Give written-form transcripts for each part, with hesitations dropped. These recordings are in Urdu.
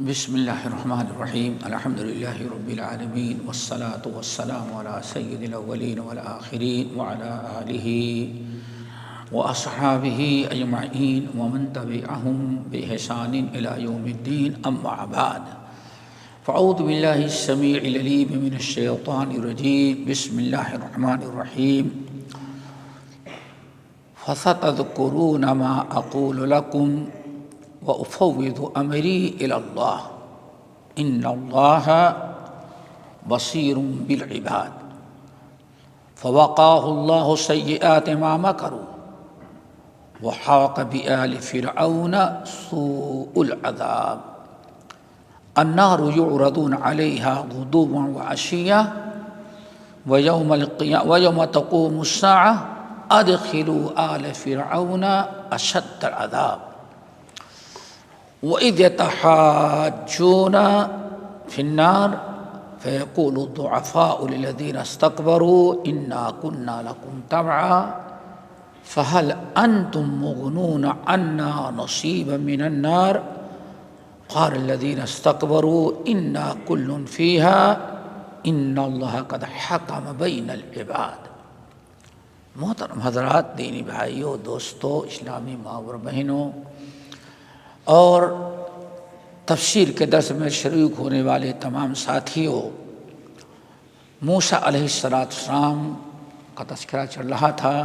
بسم اللہ الرحمن الرحیم الحمد للہ رب العالمین والصلاة والسلام علی سید الاولین والآخرین وعلی آلہ واصحابہ اجمعین ومن تبعہم بإحسان الی یوم الدین اما بعد فاعوذ باللہ السمیع العلیم من الشیطان الرجیم بسم اللہ الرحمن الرحیم فستذکرون ما اقول لکم وَأُفَوِّضُ أَمْرِي إِلَى اللَّهِ إِنَّ اللَّهَ بَصِيرٌ بِالْعِبَادِ فَوَقَاهُ اللَّهُ سَيِّئَاتِ مَا مَكَرُوا وَحَاقَ بِآلِ فِرْعَوْنَ سُوءُ الْعَذَابِ النَّارُ يُعْرَضُونَ عَلَيْهَا غُدُوًّا وَعَشِيًّا وَيَوْمَ تَقُومُ السَّاعَةُ أَدْخِلُوا آلَ فِرْعَوْنَ أَشَدَّ الْعَذَابِ وَإِذْ يَتَحَاجُّونَ فِي النَّارِ فَيَقُولُ الضُّعَفَاءُ لِلَّذِينَ اسْتَكْبَرُوا إِنَّا كُنَّا لَكُمْ تَبَعًا فَهَلْ أَنْتُمْ مُغْنُونَ عَنَّا نَصِيبًا مِنَ النَّارِ قَالَ الَّذِينَ اسْتَكْبَرُوا إِنَّا كُلٌّ فِيهَا إِنَّ اللَّهَ قَدْ حَكَمَ بَيْنَ الْعِبَادِ۔ محترم حضرات، دینی بھائیوں، دوستوں، اسلامی ماں اور بہنوں اور تفسیر کے درس میں شریک ہونے والے تمام ساتھیوں، موسیٰ علیہ السلام کا تذکرہ چل رہا تھا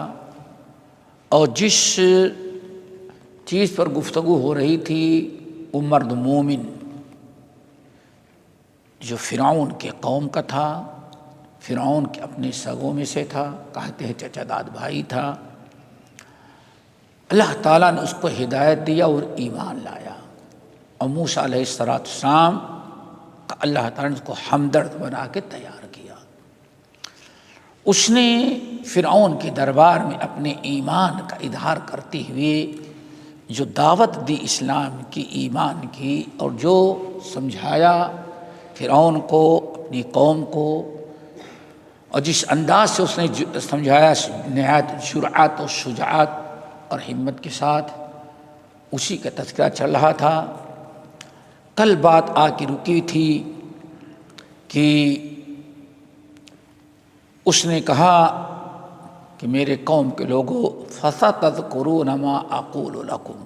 اور جس چیز پر گفتگو ہو رہی تھی وہ مرد مومن جو فرعون کے قوم کا تھا، فرعون کے اپنے سگوں میں سے تھا، کہتے ہیں چچا داد بھائی تھا۔ اللہ تعالیٰ نے اس کو ہدایت دیا اور ایمان لایا، اور موسیٰ علیہ السلام کا اللہ تعالیٰ نے اس کو ہمدرد بنا کے تیار کیا۔ اس نے فرعون کے دربار میں اپنے ایمان کا اظہار کرتے ہوئے جو دعوت دی اسلام کی، ایمان کی، اور جو سمجھایا فرعون کو، اپنی قوم کو، اور جس انداز سے اس نے سمجھایا نہایت جرأت و شجاعت اور ہمت کے ساتھ، اسی کا تذکرہ چل رہا تھا۔ کل بات آ کے رکی تھی کہ اس نے کہا کہ میرے قوم کے لوگوں فَسَتَذْكُرُونَ مَا أَقُولُ لَكُمْ،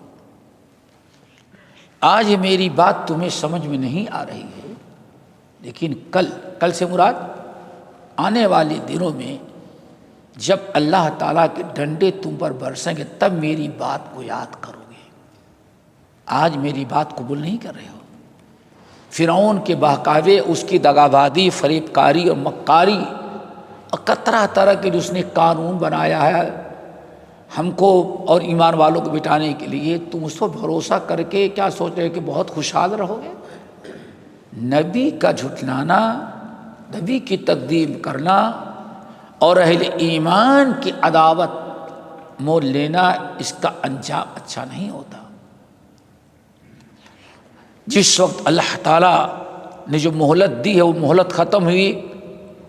آج میری بات تمہیں سمجھ میں نہیں آ رہی ہے، لیکن کل سے مراد آنے والے دنوں میں جب اللہ تعالیٰ کے ڈنڈے تم پر برسیں گے تب میری بات کو یاد کرو گے۔ آج میری بات قبول نہیں کر رہے ہو۔ فرعون کے بہکاوے، اس کی دغابازی، فریب کاری اور مکاری اور طرح طرح کے جو اس نے قانون بنایا ہے ہم کو اور ایمان والوں کو بٹانے کے لیے، تم اس پر بھروسہ کر کے کیا سوچ رہے ہو کہ بہت خوشحال رہو گے؟ نبی کا جھٹلانا، نبی کی تکذیب کرنا اور اہل ایمان کی عداوت مول لینا، اس کا انجام اچھا نہیں ہوتا۔ جس وقت اللہ تعالیٰ نے جو مہلت دی ہے وہ مہلت ختم ہوئی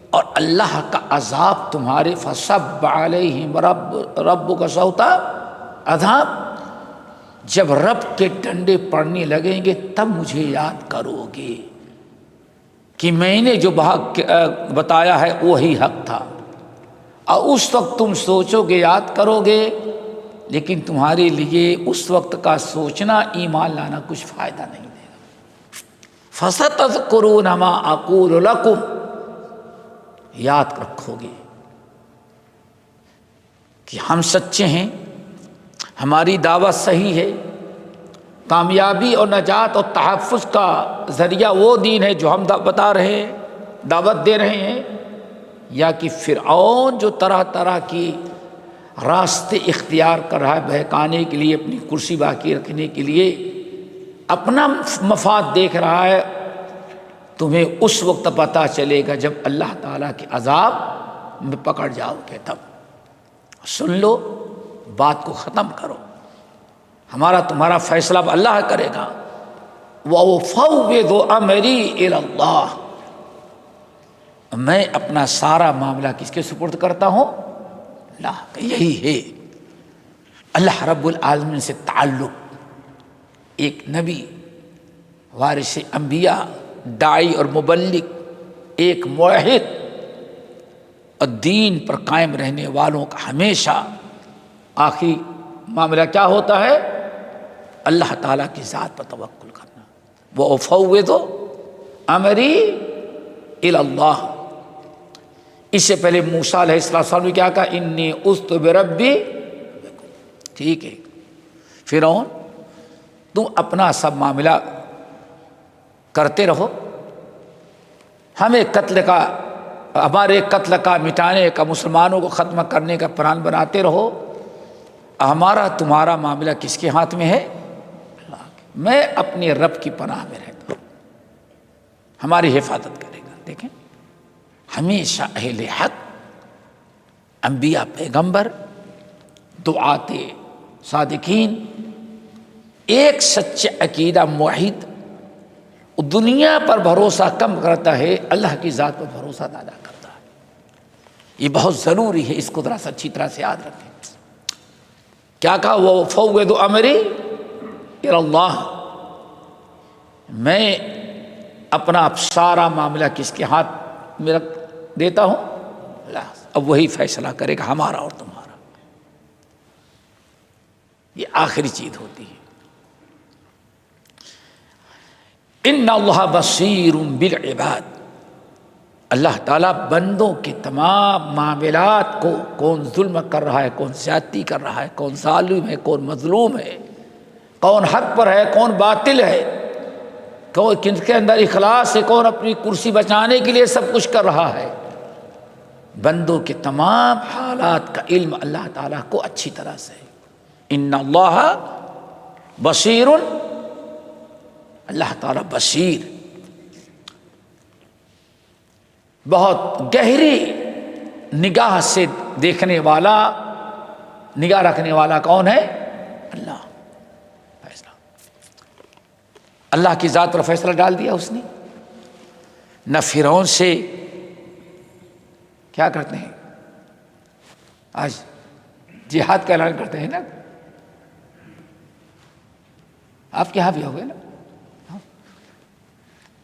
اور اللہ کا عذاب تمہارے فصب علیہم ربک صوت عذاب، جب رب کے ڈنڈے پڑنے لگیں گے تب مجھے یاد کرو گے کہ میں نے جو بتایا ہے وہی حق تھا، اور اس وقت تم سوچو گے، یاد کرو گے، لیکن تمہارے لیے اس وقت کا سوچنا، ایمان لانا کچھ فائدہ نہیں دے گا۔ فَسَتَذْكُرُونَ مَا أَقُولُ لَكُمْ، یاد رکھو گے کہ ہم سچے ہیں، ہماری دعوت صحیح ہے، کامیابی اور نجات اور تحفظ کا ذریعہ وہ دین ہے جو ہم بتا رہے ہیں، دعوت دے رہے ہیں، یا کہ فرعون جو طرح طرح کی راستے اختیار کر رہا ہے بہکانے کے لیے، اپنی کرسی باقی رکھنے کے لیے، اپنا مفاد دیکھ رہا ہے۔ تمہیں اس وقت پتہ چلے گا جب اللہ تعالیٰ کے عذاب میں پکڑ جاؤ گے، تب سن لو، بات کو ختم کرو، ہمارا تمہارا فیصلہ اب اللہ کرے گا۔ وَأُفَوِّضُ أَمْرِي إِلَى اللَّهِ، میں اپنا سارا معاملہ کس کے سپرد کرتا ہوں؟ اللہ کا۔ یہی ہے اللہ رب العالمین سے تعلق۔ ایک نبی وارث انبیاء، داعی اور مبلغ، ایک موحد اور دین پر قائم رہنے والوں کا ہمیشہ آخری معاملہ کیا ہوتا ہے؟ اللہ تعالیٰ کی ذات پر توکل کرنا۔ وَأُفَوِّضُ أَمْرِي إِلَى اللَّهِ۔ اس سے پہلے موسیٰ علیہ السلام نے کیا کہا؟ انی عُذْتُ بِرَبِّی۔ ٹھیک ہے، فرعون تم اپنا سب معاملہ کرتے رہو، ہمیں ہمارے قتل کا، مٹانے کا، مسلمانوں کو ختم کرنے کا پلان بناتے رہو، ہمارا تمہارا معاملہ کس کے ہاتھ میں ہے؟ اللہ کے۔ میں اپنے رب کی پناہ میں رہتا ہوں، ہماری حفاظت کرے گا۔ دیکھیں ہمیشہ اہل حق، انبیاء، پیغمبر، دعات صادقین، ایک سچے عقیدہ موحد دنیا پر بھروسہ کم کرتا ہے، اللہ کی ذات پر بھروسہ زیادہ کرتا ہے۔ یہ بہت ضروری ہے، اس کو ذرا سا اچھی طرح سے یاد رکھیں۔ کیا کہا؟ وَأُفَوِّضُ أَمْرِي إِلَى اللَّهِ، میں اپنا سارا معاملہ کس کے ہاتھ میں رکھ دیتا ہوں؟ اللہ۔ اب وہی فیصلہ کرے گا ہمارا اور تمہارا۔ یہ آخری چیز ہوتی ہے۔ ان اللہ بصیر بالعباد، اللہ تعالیٰ بندوں کے تمام معاملات کو، کون ظلم کر رہا ہے، کون زیادتی کر رہا ہے، کون ظالم ہے، کون مظلوم ہے، کون حق پر ہے، کون باطل ہے، کون کن کے اندر اخلاص ہے، کون اپنی کرسی بچانے کے لیے سب کچھ کر رہا ہے، بندوں کے تمام حالات کا علم اللہ تعالیٰ کو اچھی طرح سے ہے۔ ان اللہ بصیر، اللہ تعالیٰ بصیر، بہت گہری نگاہ سے دیکھنے والا، نگاہ رکھنے والا کون ہے؟ اللہ۔ فیصلہ اللہ کی ذات پر فیصلہ ڈال دیا اس نے۔ نہ فرعون سے کیا کرتے ہیں آج؟ جہاد کا اعلان کرتے ہیں نا، آپ کے یہاں بھی ہو گئے نا۔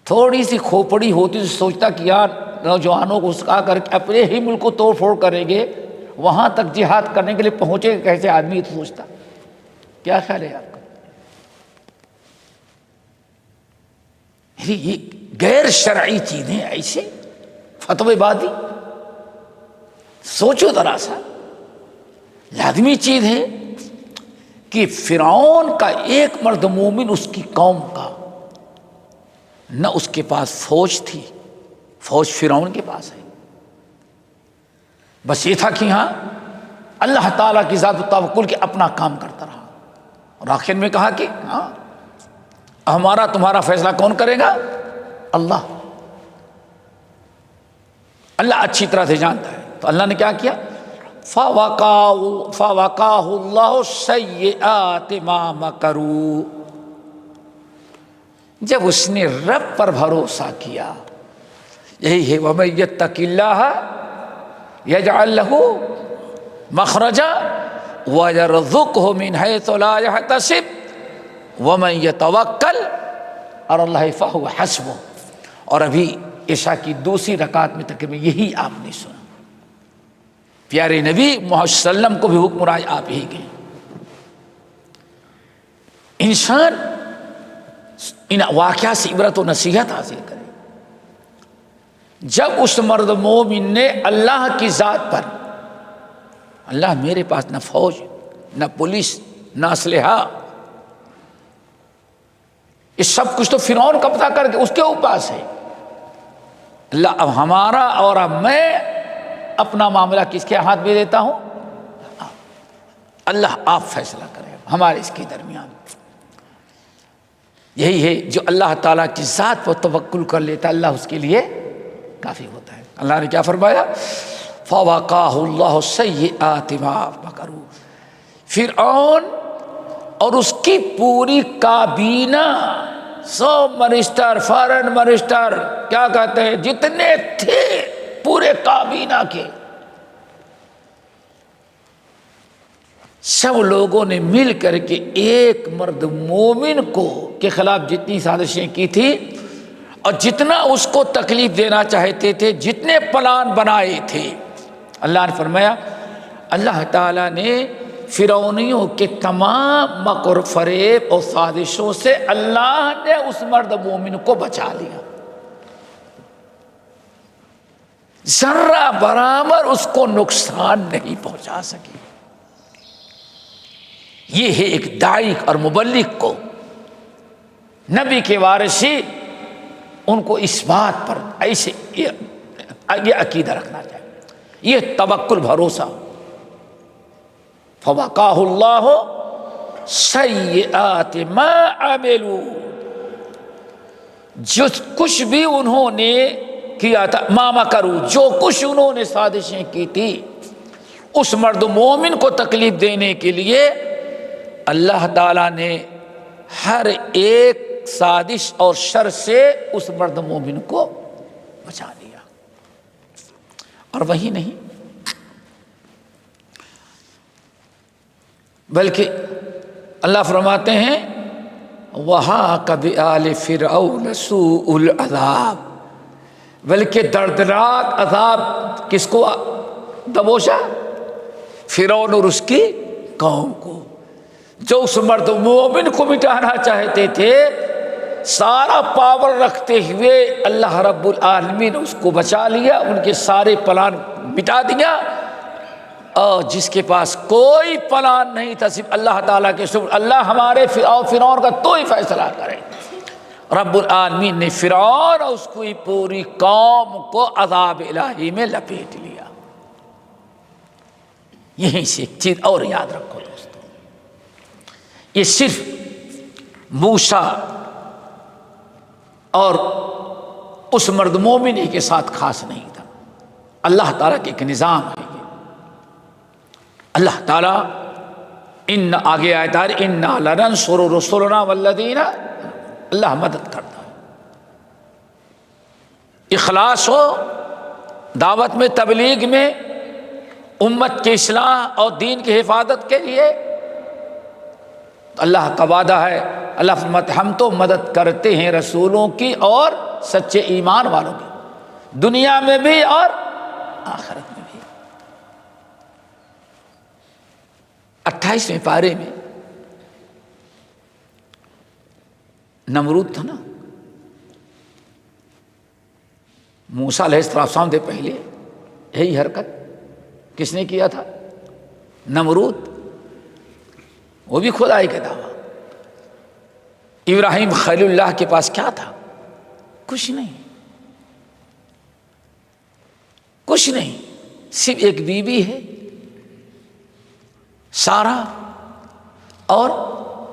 تھوڑی سی کھوپڑی ہوتی تو سوچتا کہ یار نوجوانوں کو اسکا کر کے اپنے ہی ملک کو توڑ پھوڑ کریں گے، وہاں تک جہاد کرنے کے لیے پہنچے گا کیسے آدمی؟ تو سوچتا۔ کیا خیال ہے آپ کا؟ یہ غیر شرعی چیزیں ایسے فتوے بازی، سوچو ذرا سا۔ لازمی چیز ہے کہ فرعون کا ایک مرد مومن اس کی قوم کا، نہ اس کے پاس فوج تھی، فوج فرعون کے پاس ہے، بس یہ تھا کہ ہاں اللہ تعالیٰ کی ذات و توکل کے اپنا کام کرتا رہا، اور آخر میں کہا کہ ہاں ہمارا تمہارا فیصلہ کون کرے گا؟ اللہ۔ اللہ اچھی طرح سے جانتا ہے، تو اللہ نے کیا کیا؟ فَوَقَاهُ اللَّهُ سَيِّئَاتِ مَا مَكَرُوا۔ جب اس نے رب پر بھروسہ کیا، یہی ہے وَمَن يَتَّقِ اللَّهَ يَجْعَل لَّهُ مَخْرَجًا وَيَرْزُقْهُ مِنْ حَيْثُ لَا يَحْتَسِبُ وَمَن يَتَوَكَّلْ عَلَى اللَّهِ فَهُوَ حَسْبُهُ۔ اور ابھی عشاء کی دوسری رکعت میں تقریباً یہی آپ نے سنا، پیارے نبی محمد صلی اللہ علیہ وسلم کو بھی حکم رائے آپ ہی گئے۔ انسان ان واقعات سے عبرت و نصیحت حاصل کرے۔ جب اس مرد مومن نے اللہ کی ذات پر، اللہ میرے پاس نہ فوج، نہ پولیس، نہ اسلحہ، یہ سب کچھ تو فرعون قبضہ کر کے اس کے پاس ہے، اللہ اب ہمارا اور اب میں اپنا معاملہ کس کے ہاتھ میں دیتا ہوں؟ اللہ آپ فیصلہ کریں ہمارے اس کے درمیان۔ یہی ہے جو اللہ تعالیٰ کی ذات پر توکل کر لیتا، اللہ اس کے لیے کافی ہوتا ہے۔ اللہ نے کیا فرمایا؟ فَوَقَاهُ اللَّهُ سَيِّئَاتِ مَا مَكَرُوا۔ فرعون اور اس کی پوری کابینہ، سب منسٹر، فارن منسٹر، کیا کہتے ہیں، جتنے تھے پورے کابینہ کے سب لوگوں نے مل کر کے ایک مرد مومن کو کے خلاف جتنی سازشیں کی تھی اور جتنا اس کو تکلیف دینا چاہتے تھے، جتنے پلان بنائے تھے، اللہ نے فرمایا اللہ تعالیٰ نے فرعونیوں کے تمام مکر فریب اور سازشوں سے اللہ نے اس مرد مومن کو بچا لیا، ذرہ برابر اس کو نقصان نہیں پہنچا سکی۔ یہ ہے ایک داعی اور مبلغ کو نبی کے وارثی، ان کو اس بات پر ایسے یہ عقیدہ رکھنا چاہیے، یہ توکل بھروسہ۔ فوقاہ اللہ سیئات ما عملوا، جو کچھ بھی انہوں نے کیا تھا، ما مکروا، جو کچھ انہوں نے سازشیں کی تھی اس مرد مومن کو تکلیف دینے کے لیے، اللہ تعالیٰ نے ہر ایک سازش اور شر سے اس مرد مومن کو بچا لیا۔ اور وہی نہیں بلکہ اللہ فرماتے ہیں وَحَاقَ بِآلِ فِرْعَوْنَ سُوءُ الْعَذَابِ، بلکہ دردناک عذاب کس کو دبوچا؟ فرعون اور اس کی قوم کو، جو اس مرد مومن کو مٹانا چاہتے تھے، سارا پاور رکھتے ہوئے اللہ رب العالمین نے اس کو بچا لیا، ان کے سارے پلان مٹا دیا، اور جس کے پاس کوئی پلان نہیں تھا صرف اللہ تعالیٰ کے شکر، اللہ ہمارے فرعون کا تو ہی فیصلہ کرے، رب العالمین نے فرعون اور اس کی پوری قوم کو عذاب الہی میں لپیٹ لیا۔ یہیں سے ایک چیز اور یاد رکھو دوستو، یہ صرف موسیٰ اور اس مرد مومن کے ساتھ خاص نہیں تھا، اللہ تعالیٰ کے ایک نظام ہے یہ۔ اللہ تعالیٰ ان آگے آیت آ رہی اِنَّا لَنَنْصُرُ رُسُلَنَا وَالَّذِينَ، اللہ مدد کرتا ہے۔ اخلاص ہو دعوت میں، تبلیغ میں، امت کی اصلاح اور دین کی حفاظت کے لیے، تو اللہ کا وعدہ ہے، اللہ فرماتے ہم تو مدد کرتے ہیں رسولوں کی اور سچے ایمان والوں کی، دنیا میں بھی اور آخرت میں بھی۔ 28ویں پارے میں نمرود تھا نا، موسیٰ علیہ السلام سے پہلے یہی حرکت کس نے کیا تھا؟ نمرود، وہ بھی خدائی کا دعویٰ۔ ابراہیم خلیل اللہ کے پاس کیا تھا؟ کچھ نہیں، کچھ نہیں، صرف ایک بیوی ہے سارا، اور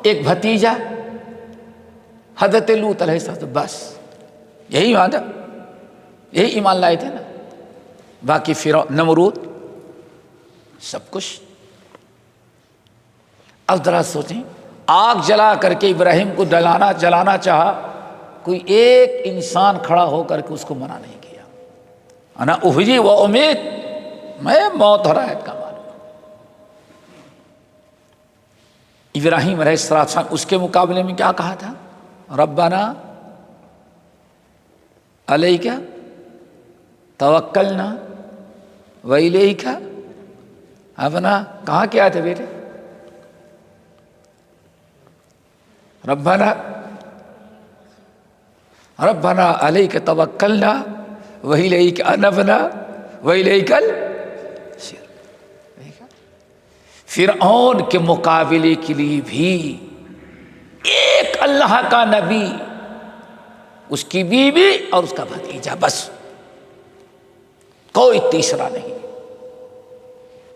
ایک بھتیجا حضرت لوط علیہ السلام، بس یہی وعدہ، یہی ایمان لائے تھے نا۔ باقی فرعون، نمرود، سب کچھ۔ اب ذرا سوچیں، آگ جلا کر کے ابراہیم کو جلانا چاہا، کوئی ایک انسان کھڑا ہو کر کے اس کو منع نہیں کیا۔ انا احیی و امیت، میں موت اور حیات کا مالک۔ ابراہیم علیہ السلام اس کے مقابلے میں کیا کہا تھا؟ ربنا علیک توکلنا و الیک ابنا، کہاں کیا تھے بیٹے؟ ربنا علیک توکلنا و الیک انبنا و الیک الصیر۔ فرعون کے مقابلے کے لیے بھی ایک اللہ کا نبی، اس کی بیوی اور اس کا بھتیجا، بس کوئی تیسرا نہیں۔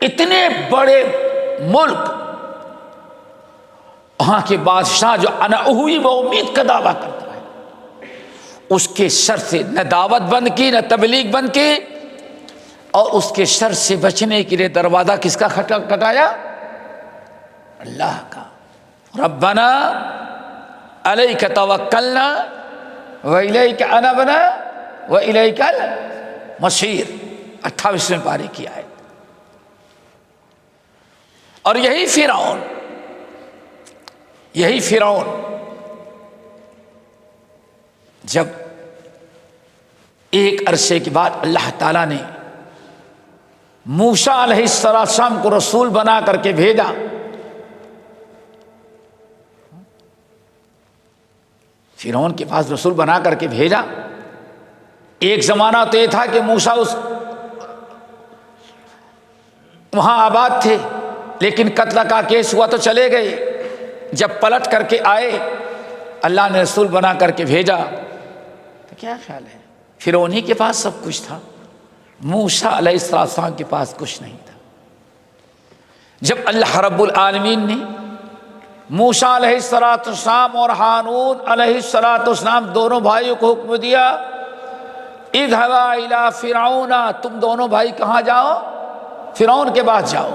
اتنے بڑے ملک، وہاں کے بادشاہ جو انا احیی و امیت کا دعویٰ کرتا ہے، اس کے شر سے نہ دعوت بند کی، نہ تبلیغ بند کی، اور اس کے شر سے بچنے کے لیے دروازہ کس کا کھٹکھٹایا؟ اللہ کا۔ ربنا علیک توکلنا و الیک انبنا و الیک المصیر، 28ویں پارے کی آیت۔ اور یہی فرعون جب ایک عرصے کے بعد اللہ تعالیٰ نے موسیٰ علیہ السلام کو رسول بنا کر کے بھیجا، فرعون کے پاس رسول بنا کر کے بھیجا۔ ایک زمانہ تو یہ تھا کہ موسیٰ وہاں آباد تھے، لیکن قتل کا کیس ہوا تو چلے گئے۔ جب پلٹ کر کے آئے، اللہ نے رسول بنا کر کے بھیجا، تو کیا خیال ہے؟ فرعون ہی کے پاس سب کچھ تھا، موسیٰ علیہ السلام کے پاس کچھ نہیں تھا۔ جب اللہ رب العالمین نے موسیٰ علیہ السلام اور ہارون علیہ السلام دونوں بھائیوں کو حکم دیا، اذهبا الی فرعون، تم دونوں بھائی کہاں جاؤ؟ فرعون کے پاس جاؤ،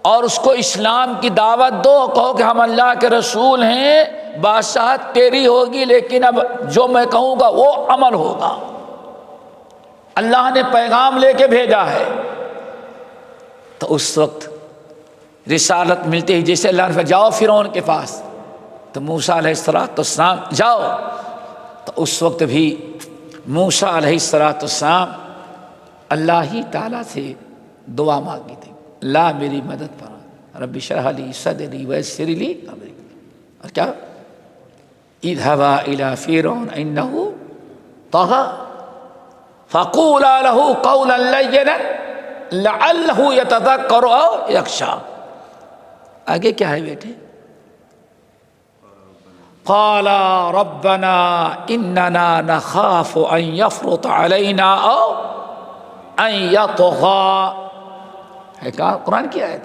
اور اس کو اسلام کی دعوت دو، کہو کہ ہم اللہ کے رسول ہیں، بادشاہت تیری ہوگی لیکن اب جو میں کہوں گا وہ عمل ہوگا، اللہ نے پیغام لے کے بھیجا ہے۔ تو اس وقت رسالت ملتے ہی جیسے اللہ نے جاؤ فرعون کے پاس، تو موسیٰ علیہ السلام جاؤ، تو اس وقت بھی موسیٰ علیہ السلام اللہ ہی تعالیٰ سے دعا مانگی تھی، اللہ میری مدد فرما، رب اشرح لی صدری ویسر لی امری، اور کیا اذهبا الی فرعون انہ طغی فقولا له قولا لینا لعلہ یتذکر او یخشی۔ آگے کیا ہے بیٹے؟ قال ربنا اننا نخاف ان یفرط علینا او ان یطغی، ہے کہاں قرآن کی آیت؟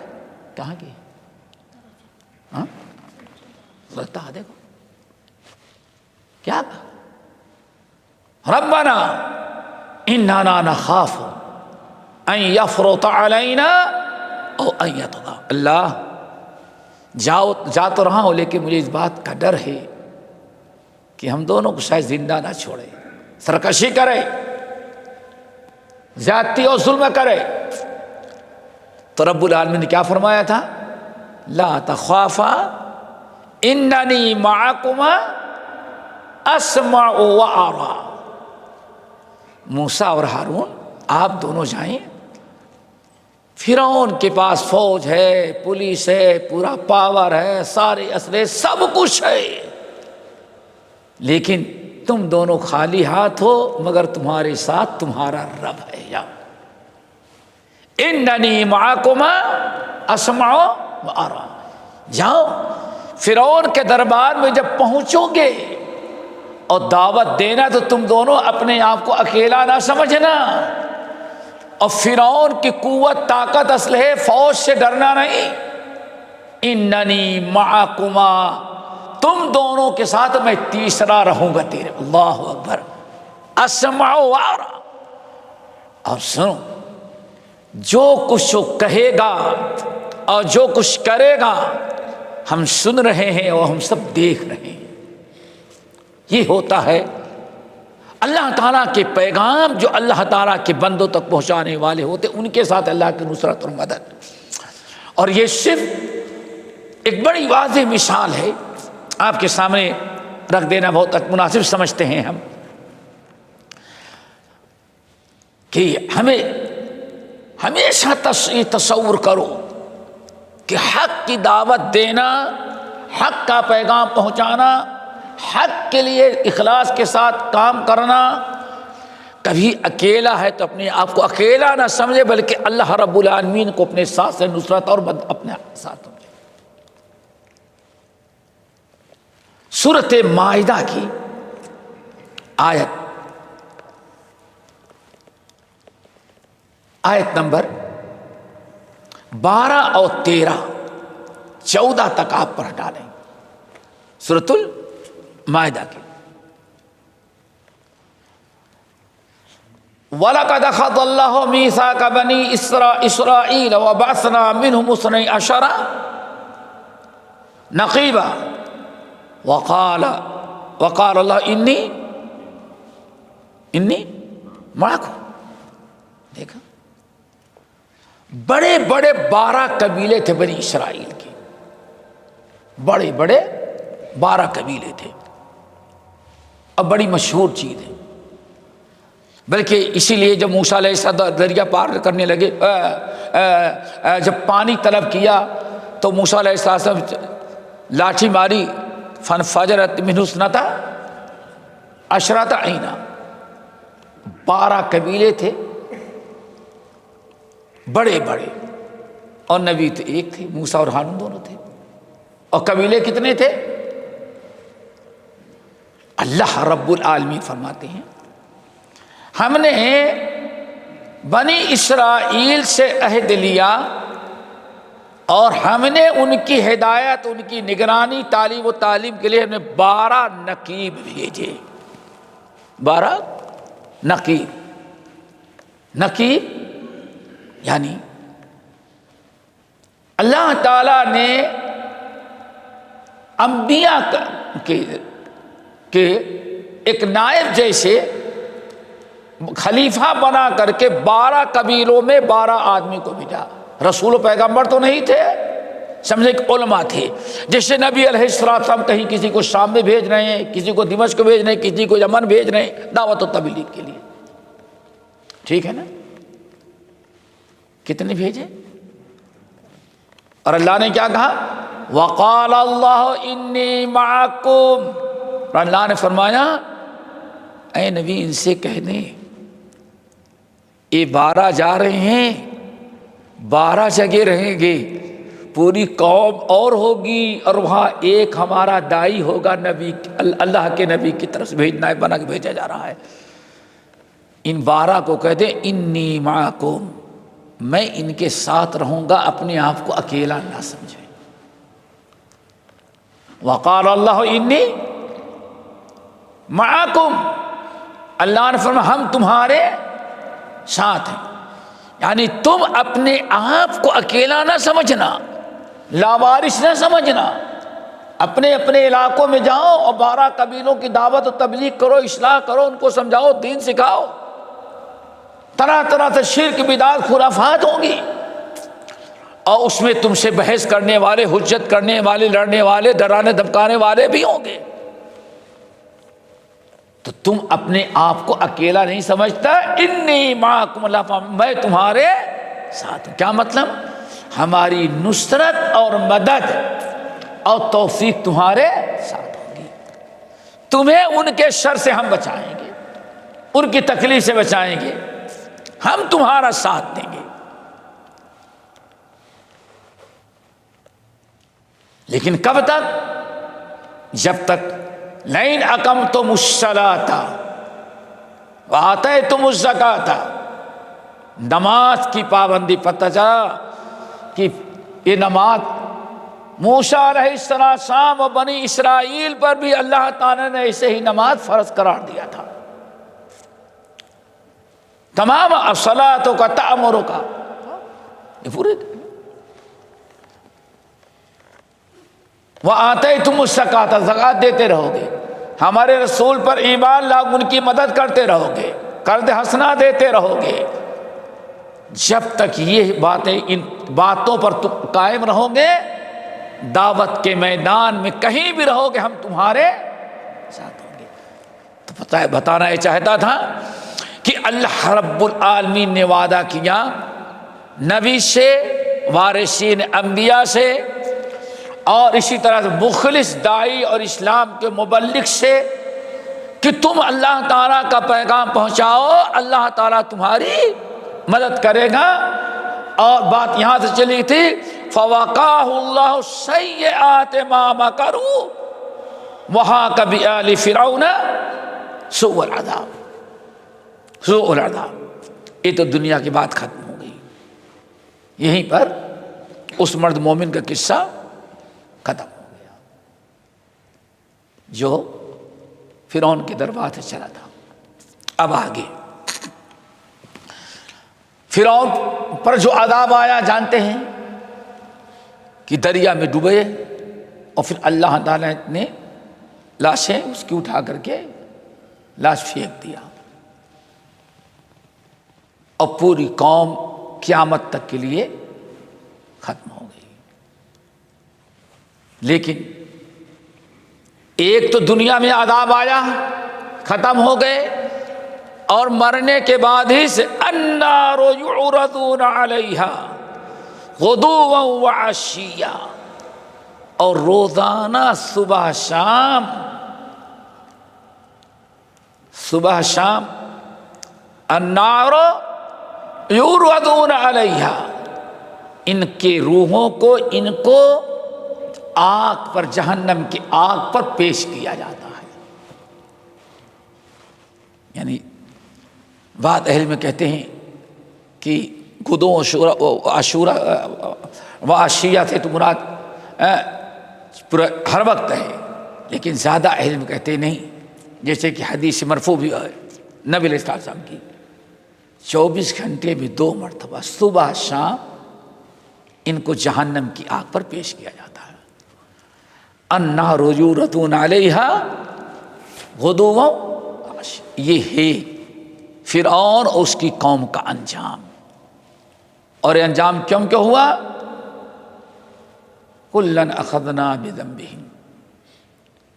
کہاں کی؟ ہاں لگتا ہے، دیکھو کیا کہا، ربنا اننا نخاف ان یفرط علینا او ان یطغی، اللہ جا تو رہا ہوں لیکن مجھے اس بات کا ڈر ہے کہ ہم دونوں کو شاید زندہ نہ چھوڑے، سرکشی کرے، زیادتی اور ظلم کرے۔ تو رب العالمین نے کیا فرمایا تھا؟ لا تخافا اننی معکما اسمع و ارى، موسیٰ اور ہارون آپ دونوں جائیں، فرعون کے پاس فوج ہے، پولیس ہے، پورا پاور ہے، سارے اسلحے، سب کچھ ہے، لیکن تم دونوں خالی ہاتھ ہو، مگر تمہارے ساتھ تمہارا رب ہے۔ یا اننی معکما اسمع و ارى، جاؤ فرعون کے دربار میں جب پہنچو گے اور دعوت دینا تو تم دونوں اپنے آپ کو اکیلا نہ سمجھنا، اور فرعون کی قوت، طاقت، اسلحے، فوج سے ڈرنا نہیں، اننی معکما، تم دونوں کے ساتھ میں تیسرا رہوں گا تیرے، اللہ اکبر، اسمع و ارى، اور سنو جو کچھ وہ کہے گا اور جو کچھ کرے گا ہم سن رہے ہیں اور ہم سب دیکھ رہے ہیں۔ یہ ہوتا ہے اللہ تعالیٰ کے پیغام جو اللہ تعالیٰ کے بندوں تک پہنچانے والے ہوتے، ان کے ساتھ اللہ کی نصرت اور مدد۔ اور یہ صرف ایک بڑی واضح مثال ہے، آپ کے سامنے رکھ دینا بہت مناسب سمجھتے ہیں ہم، کہ ہمیں ہمیشہ تصور کرو کہ حق کی دعوت دینا، حق کا پیغام پہنچانا، حق کے لیے اخلاص کے ساتھ کام کرنا، کبھی اکیلا ہے تو اپنے آپ کو اکیلا نہ سمجھے، بلکہ اللہ رب العالمین کو اپنے ساتھ سے نصرت اور اپنے ساتھ سمجھے۔ سورۃ مائدہ کی آیت نمبر 12 اور 13 14 تک آپ پڑھ ڈالیں، سورۃ المائدہ کی۔ وَلَقَدْ أَخَذَ اللَّهُ مِيثَاقَ بَنِي إِسْرَائِيلَ وَبَعَثْنَا مِنْهُمُ اثْنَيْ عَشَرَ نَقِيبًا وقال اللہ انی معکم۔ دیکھا، بڑے بڑے 12 قبیلے تھے بنی اسرائیل کے، بڑے بڑے 12 قبیلے تھے، اور بڑی مشہور چیز ہے۔ بلکہ اسی لیے جب موسیٰ علیہ السلام دریا پار کرنے لگے، جب پانی طلب کیا تو موسیٰ علیہ السلام لاٹھی ماری، فنفجرت منہ اثنتا عشرۃ عینا، 12 قبیلے تھے بڑے بڑے، اور نبی تو ایک تھے، موسیٰ اور ہارون دونوں تھے، اور قبیلے کتنے تھے؟ اللہ رب العالمین فرماتے ہیں ہم نے بنی اسرائیل سے عہد لیا اور ہم نے ان کی ہدایت، ان کی نگرانی، تعلیم و تعلیم کے لیے ہم نے 12 نقیب بھیجے، 12 نقیب یعنی اللہ تعالیٰ نے انبیاء کے ایک نائب جیسے خلیفہ بنا کر کے 12 قبیلوں میں 12 آدمی کو بھیجا۔ رسول و پیغمبر تو نہیں تھے، سمجھے کہ علماء تھے۔ جیسے نبی علیہ السلام کہیں کسی کو شام میں بھیج رہے ہیں، کسی کو دمشق کو بھیج رہے ہیں، کسی کو یمن بھیج رہے ہیں دعوت و تبلیغ کے لیے، ٹھیک ہے نا؟ کتنے بھیجے؟ اور اللہ نے کیا کہا؟ وقال اللہ انی معکم، اور اللہ نے فرمایا اے نبی ان سے کہہ دیں یہ 12 جا رہے ہیں، 12 جگہ رہیں گے، پوری قوم اور ہوگی، اور وہاں ایک ہمارا دائی ہوگا، نبی، اللہ کے نبی کی طرف سے نائب بنا کے بھیجا جا رہا ہے۔ ان 12 کو کہہ دیں انی معکم، میں ان کے ساتھ رہوں گا، اپنے آپ کو اکیلا نہ سمجھیں۔ وقال اللہ انی معکم، اللہ نے فرمایا ہم تمہارے ساتھ ہیں، یعنی تم اپنے آپ کو اکیلا نہ سمجھنا، لاوارث نہ سمجھنا، اپنے اپنے علاقوں میں جاؤ اور 12 قبیلوں کی دعوت و تبلیغ کرو، اصلاح کرو، ان کو سمجھاؤ، دین سکھاؤ۔ طرح طرح سے شرک، بدعت، خرافات ہوں گی، اور اس میں تم سے بحث کرنے والے، حجت کرنے والے، لڑنے والے، ڈرانے دھمکانے والے بھی ہوں گے، تو تم اپنے آپ کو اکیلا نہیں سمجھتا۔ انی معکم، اللہ میں تمہارے ساتھ ہوں۔ کیا مطلب؟ ہماری نصرت اور مدد اور توفیق تمہارے ساتھ ہوگی، تمہیں ان کے شر سے ہم بچائیں گے، ان کی تکلیف سے بچائیں گے، ہم تمہارا ساتھ دیں گے۔ لیکن کب تک؟ جب تک لئن اقمتم الصلاۃ وآتیتم الزکاۃ، نماز کی پابندی، پتہ چلا کہ یہ نماز موسیٰ علیہ السلام و بنی اسرائیل پر بھی اللہ تعالیٰ نے ایسے ہی نماز فرض قرار دیا تھا۔ تمام الصلاۃ کا، تأمر کا، یہ پورے وآتیتم الزکاۃ، زکوٰۃ دیتے رہو گے، ہمارے رسول پر ایمان لاؤ، ان کی مدد کرتے رہو گے، قرض حسنہ دیتے رہو گے۔ جب تک یہ باتیں، ان باتوں پر تم قائم رہو گے، دعوت کے میدان میں کہیں بھی رہو گے، ہم تمہارے ساتھ ہوں گے۔ تو پتہ ہے، بتانا یہ چاہتا تھا کہ اللہ رب العالمین نے وعدہ کیا نبی سے، وارثین انبیاء سے، اور اسی طرح سے مخلص داعی اور اسلام کے مبلغ سے کہ تم اللہ تعالیٰ کا پیغام پہنچاؤ، اللہ تعالیٰ تمہاری مدد کرے گا۔ اور بات یہاں سے چلی تھی فَوَقَاهُ اللَّهُ سَيِّئَاتِ مَا مَكَرُوا وَحَاقَ بِآلِ فِرْعَوْنَ سُوءُ الْعَذَابِ۔ یہ تو دنیا کی بات ختم ہو گئی، یہیں پر اس مرد مومن کا قصہ ختم ہو گیا جو فرعون کے دربار سے چلا تھا۔ اب آگے فرعون پر جو عذاب آیا جانتے ہیں کہ دریا میں ڈوبے، اور پھر اللہ تعالیٰ نے لاشیں اس کی اٹھا کر کے لاش پھینک دیا، اور پوری قوم قیامت تک کے لیے ختم ہو گئی۔ لیکن ایک تو دنیا میں عذاب آیا، ختم ہو گئے، اور مرنے کے بعد ہی سے النار یعرضون علیہا غدوا وعشیا، اور روزانہ صبح شام النار یعرضون علیہا، ان کے روحوں کو، ان کو آگ پر، جہنم کی آگ پر پیش کیا جاتا ہے۔ یعنی بعض اہل میں کہتے ہیں کہ غدو عشورا و عشیہ سے تو مراد ہر وقت ہے، لیکن زیادہ اہل میں کہتے نہیں، جیسے کہ حدیث مرفوع بھی ہے نبی علیہ السلام کی، 24 گھنٹے میں 2 مرتبہ صبح شام ان کو جہنم کی آگ پر پیش کیا جاتا ہے۔ النار یعرضون علیہا غدوا، یہ ہے فرعون اور اس کی قوم کا انجام۔ اور یہ انجام کیوں ہوا؟ کلا اخذنا بذنبہم،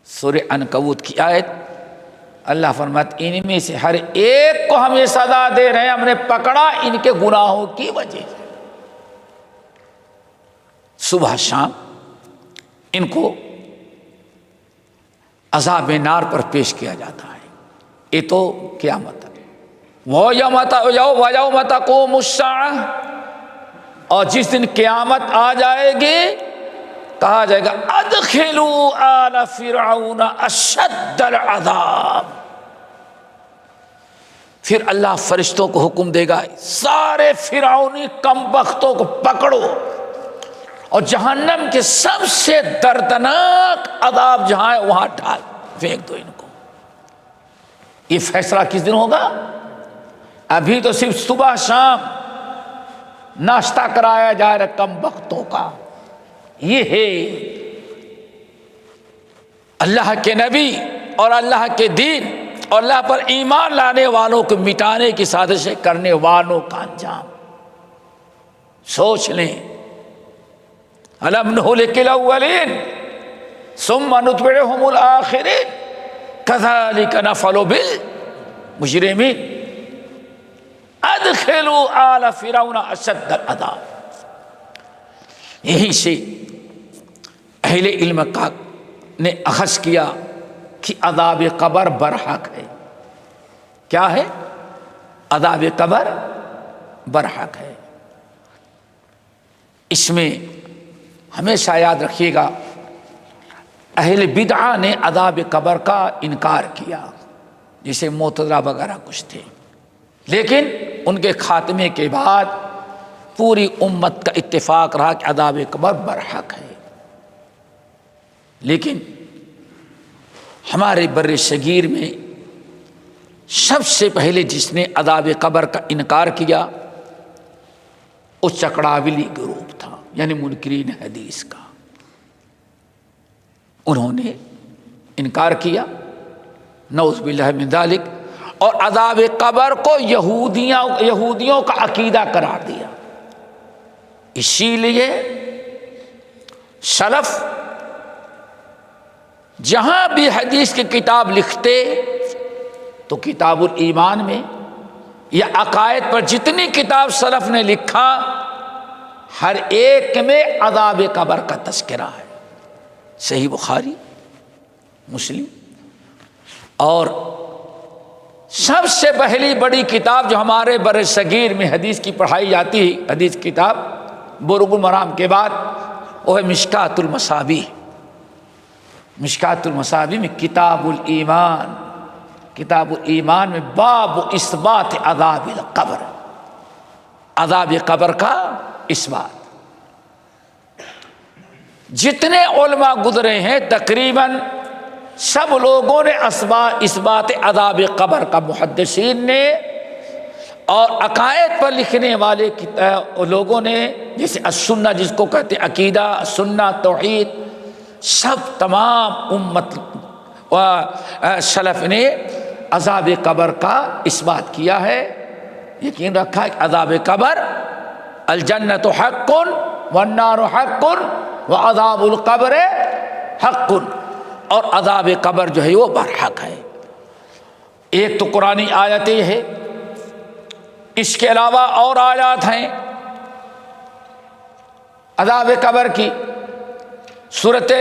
سورہ عنکبوت کی آیت، اللہ فرماتے ان میں سے ہر ایک کو ہم یہ سزا دے رہے ہیں، ہم نے پکڑا ان کے گناہوں کی وجہ سے۔ صبح شام ان کو عذاب نار پر پیش کیا جاتا ہے۔ یہ تو قیامت ہے۔ وَيَوْمَ تَقُومُ السَّاعَةُ، اور جس دن قیامت آ جائے گی کہا جائے گا ادخلوا آل فرعون اشد العذاب، پھر اللہ فرشتوں کو حکم دے گا سارے فرعونی کم بختوں کو پکڑو اور جہنم کے سب سے دردناک عذاب جہاں ہے وہاں ڈال پھینک دو ان کو۔ یہ فیصلہ کس دن ہوگا؟ ابھی تو صرف صبح شام ناشتہ کرایا جا رہا کم بختوں کا۔ یہ ہے اللہ کے نبی اور اللہ کے دین اور اللہ پر ایمان لانے والوں کو مٹانے کی سازشیں کرنے والوں کا انجام۔ سوچ لیں، أَلَمْ نُهْلِكِ الْأَوَّلِينَ ثُمَّ نُتْبِعُهُمُ الْآخِرِينَ كَذَلِكَ نَفْعَلُ بِالْمُجْرِمِينَ أَدْخِلُوا آلَ فِرْعَوْنَ أَشَدَّ الْعَذَابِ۔ یہیں سے اہل علم کا نے اخذ کیا کہ عذاب قبر برحق ہے۔ کیا ہے؟ عذاب قبر برحق ہے۔ اس میں ہمیشہ یاد رکھیے گا اہل بدعہ نے عذاب قبر کا انکار کیا، جیسے معتزلہ وغیرہ کچھ تھے، لیکن ان کے خاتمے کے بعد پوری امت کا اتفاق رہا کہ عذاب قبر برحق ہے۔ لیکن ہمارے بر صغیر میں سب سے پہلے جس نے عذاب قبر کا انکار کیا وہ چکڑاولی گروپ تھا، یعنی منکرین حدیث کا۔ انہوں نے انکار کیا نعوذ باللہ من ذالک، اور عذاب قبر کو یہودیوں کا عقیدہ قرار دیا۔ اسی لیے سلف جہاں بھی حدیث کی کتاب لکھتے تو کتاب الایمان میں یا عقائد پر جتنی کتاب سلف نے لکھا ہر ایک میں عذاب قبر کا تذکرہ ہے۔ صحیح بخاری، مسلم، اور سب سے پہلی بڑی کتاب جو ہمارے بر صغیر میں حدیث کی پڑھائی جاتی ہے، حدیث کتاب بلوغ المرام کے بعد، وہ ہے مشکات المصابیح۔ مشکات المصابیح میں کتاب الایمان، کتاب الایمان میں باب اثبات عذاب القبر، عذاب قبر کا اثبات۔ جتنے علماء گزرے ہیں تقریباً سب لوگوں نے اثبات عذاب قبر کا، محدثین نے اور عقائد پر لکھنے والے لوگوں نے، جیسے السنہ جس کو کہتے ہیں عقیدہ، سنہ، توحید، سب تمام امت و سلف نے عذاب قبر کا اثبات کیا ہے، یقین رکھا ہے کہ عذاب قبر الجنت حق والنار حق وعذاب القبر حق، اور عذاب قبر جو ہے وہ برحق ہے۔ ایک تو قرآنی آیت یہ ہے، اس کے علاوہ اور آیات ہیں عذاب قبر کی۔ سورۃ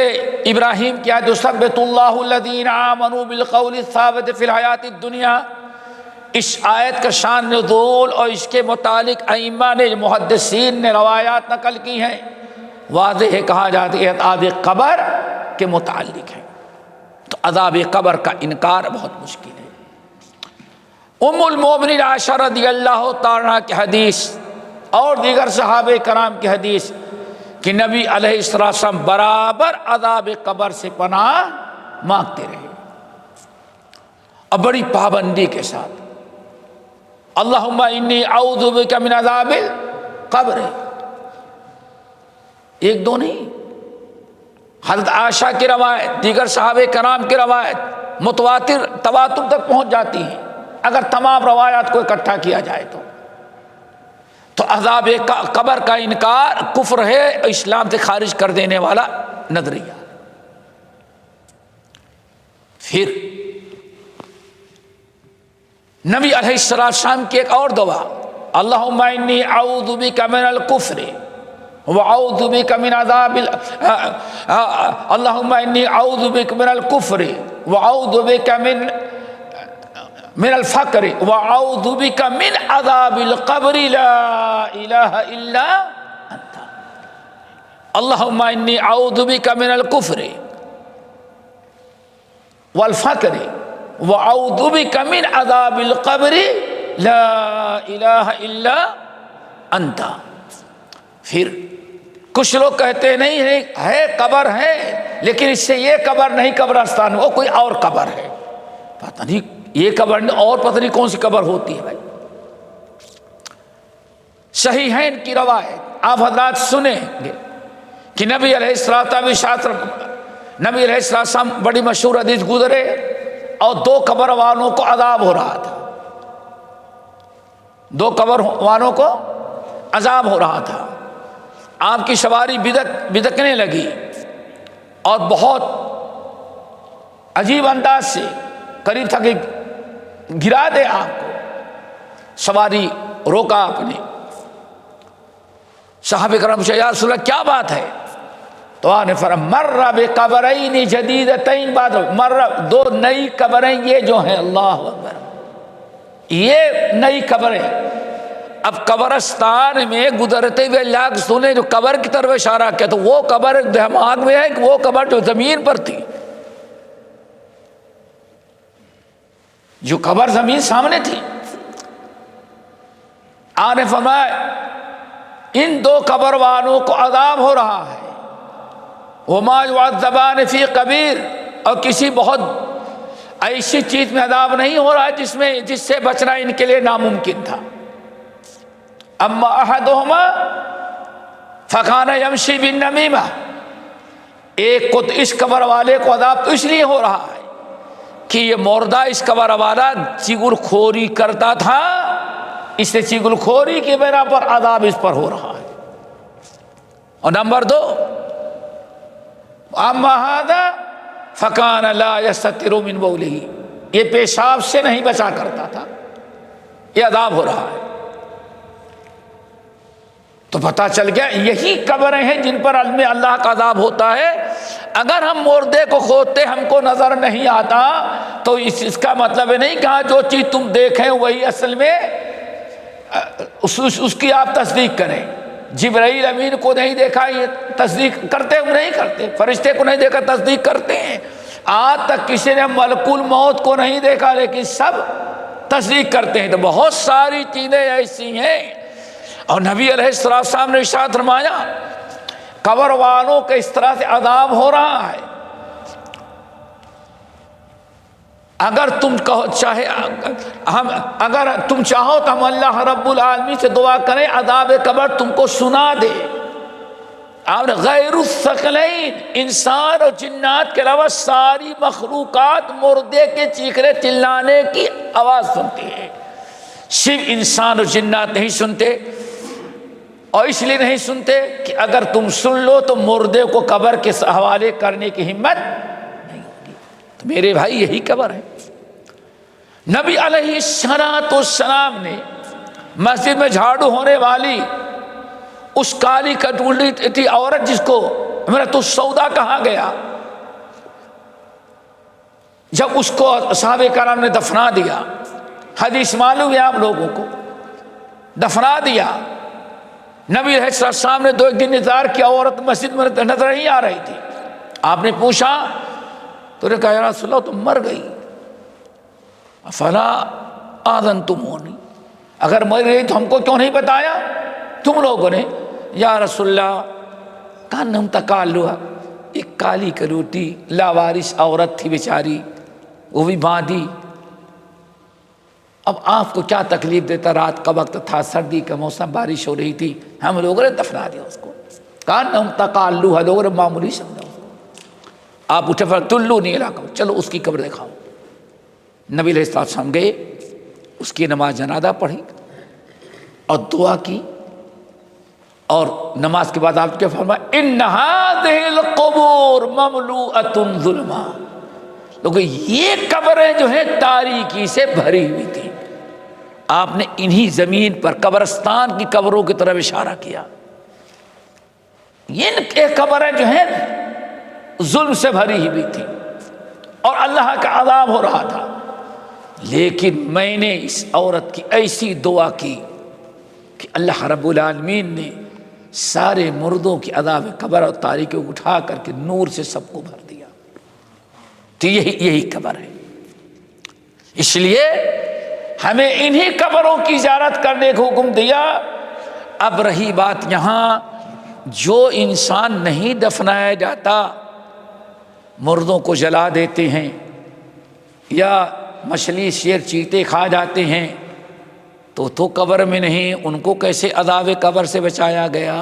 ابراہیم کی آیت یثبت اللہ الذین آمنوا بالقول الثابت فی الحیات الدنیا، اس آیت کا شان نزول اور اس کے متعلق ائمہ نے محدثین نے روایات نقل کی ہیں، واضح ہے کہا جاتا ہے عذاب قبر کے متعلق ہے، تو عذاب قبر کا انکار بہت مشکل ہے۔ ام المومنین عائشہ رضی اللہ تعالیٰ عنہا کی حدیث اور دیگر صحابہ کرام کی حدیث کہ نبی علیہ السلام برابر عذاب قبر سے پناہ مانگتے رہے، اور بڑی پابندی کے ساتھ، اللہم انی اعوذ بک من عذاب القبر، ایک دو نہیں، حضرت عائشہ کی روایت، دیگر صحابہ کرام کی روایت متواتر تواتر تک پہنچ جاتی ہیں اگر تمام روایات کو اکٹھا کیا جائے تو عذاب قبر کا انکار کفر ہے، اسلام سے خارج کر دینے والا نظریہ۔ پھر نبی علیہ السلام کی ایک اور دعا، اللہم انی اعوذ بک من الکفر واعوذ بک من عذاب اللہم انی اعوذ بک من الکفر واعوذ بک من الفقر واعوذ بک من عذاب القبر لا الہ الا انت، اللہم انی اعوذ بک من الکفر والفقر واعوذ بک من عذاب القبر لا الہ الا انت۔ پھر کچھ لوگ کہتے نہیں ہے قبر ہے لیکن اس سے یہ قبر نہیں قبرستان، وہ کوئی اور قبر ہے، پتہ نہیں یہ قبر اور پتہ نہیں کون سی قبر ہوتی ہے بھائی۔ صحیحین کی روایت آپ حضرات سنیں گے کہ نبی علیہ السلام بڑی مشہور حدیث گزرے اور دو قبر والوں کو عذاب ہو رہا تھا، دو قبر والوں کو عذاب ہو رہا تھا، آپ کی سواری بدکنے لگی اور بہت عجیب انداز سے قریب تھا کہ گرا دے آپ کو، سواری روکا آپ نے، صحابہ کرام سے یا رسول اللہ کیا بات ہے؟ تو آپ نے فرمایا مر بقبرین جدیدتین، بعد مر دو نئی قبریں یہ جو ہیں، اللہ اکبر، یہ نئی قبریں۔ اب قبرستان میں گزرتے ہوئے لاگ سنے جو قبر کی طرف اشارہ کیا تو وہ قبر دماغ میں ہے کہ وہ قبر جو زمین پر تھی، جو قبر زمین سامنے تھی۔ آپ نے فرمایا ان دو قبر والوں کو عذاب ہو رہا ہے، وما يعذبان فی کبیر، اور کسی بہت ایسی چیز میں عذاب نہیں ہو رہا ہے جس سے بچنا ان کے لیے ناممکن تھا۔ اما احدہما فکان یمشی بالنمیمہ، ایک کو تو اس قبر والے کو عذاب تو اس لیے ہو رہا ہے کہ یہ مردہ اس قبر والا چغل خوری کرتا تھا، اس سے چغل خوری کی بنا پر عذاب اس پر ہو رہا ہے۔ اور نمبر دو اما ھذا فکان لا یستتر من بولہ، یہ پیشاب سے نہیں بچا کرتا تھا، یہ عذاب ہو رہا ہے۔ تو پتہ چل گیا یہی قبریں ہیں جن پر علم اللہ کا عذاب ہوتا ہے۔ اگر ہم مردے کو کھودتے ہم کو نظر نہیں آتا تو اس کا مطلب ہے نہیں کہا جو چیز تم دیکھیں وہی اصل میں اس کی آپ تصدیق کریں۔ جبرائیل امین کو نہیں دیکھا یہ تصدیق کرتے ہم نہیں کرتے، فرشتے کو نہیں دیکھا تصدیق کرتے ہیں، آج تک کسی نے ملک الموت کو نہیں دیکھا لیکن سب تصدیق کرتے ہیں۔ تو بہت ساری چیزیں ایسی ہیں، اور نبی علیہ السلام نے ارشاد فرمایا قبر والوں کے اس طرح سے عذاب ہو رہا ہے، اگر تم چاہو تو ہم اللہ رب العالمین سے دعا کریں عذاب قبر تم کو سنا دے۔ اور غیر الثقلین، انسان اور جنات کے علاوہ ساری مخلوقات مردے کے چیخنے چلانے کی آواز سنتی ہے، صرف انسان اور جنات نہیں سنتے۔ اور اس لیے نہیں سنتے کہ اگر تم سن لو تو مردے کو قبر کے حوالے کرنے کی ہمت نہیں ہوگی. تو میرے بھائی یہی قبر ہے. نبی علیہ السلام نے مسجد میں جھاڑو ہونے والی اس کالی کٹوٹی عورت جس کو امرأۃ السودا کہا گیا، جب اس کو صحابہ کرام نے دفنا دیا، حدیث معلوم ہے آپ لوگوں کو، دفنا دیا، نبی علیہ السلام نے 2 دن انتظار کیا، عورت مسجد میں نظر نہیں آ رہی تھی. آپ نے پوچھا تو نے کہا یا رسول اللہ تم مر گئی. فلا آذنتمونی، اگر مر گئی تو ہم کو کیوں نہیں بتایا تم لوگوں نے؟ یا رسول اللہ کانہم تقالوا، ایک کالی کلوٹی لاوارث عورت تھی بیچاری، وہ بھی باندھی. اب آپ کو کیا تکلیف دیتا، رات کا وقت تھا، سردی کا موسم، بارش ہو رہی تھی، ہم لوگوں نے دفنا دیا اس کو. کانہم تقالوا، لوگوں نے معمولی سمجھا. آپ اٹھے فقتلوا نہیں علاقہ، چلو اس کی قبر دکھاؤ. نبی علیہ السلام گئے، اس کی نماز جنازہ پڑھی اور دعا کی، اور نماز کے بعد آپ کیا فرمایا؟ ان هذه القبور مملوءۃ ظلما. لوگوں یہ قبریں جو ہیں تاریکی سے بھری ہوئی تھی. آپ نے انہی زمین پر قبرستان کی قبروں کی طرف اشارہ کیا. یہ قبریں جو ہیں ظلم سے بھری ہوئی تھی اور اللہ کا عذاب ہو رہا تھا. لیکن میں نے اس عورت کی ایسی دعا کی کہ اللہ رب العالمین نے سارے مردوں کی عذاب قبر اور تاریکی کو اٹھا کر کے نور سے سب کو بھر دیا. تو یہی قبر ہے. اس لیے ہمیں انہی قبروں کی زیارت کرنے کو حکم دیا. اب رہی بات یہاں، جو انسان نہیں دفنایا جاتا، مردوں کو جلا دیتے ہیں یا مچھلی شیر چیتے کھا جاتے ہیں، تو قبر میں نہیں، ان کو کیسے عذاب قبر سے بچایا گیا؟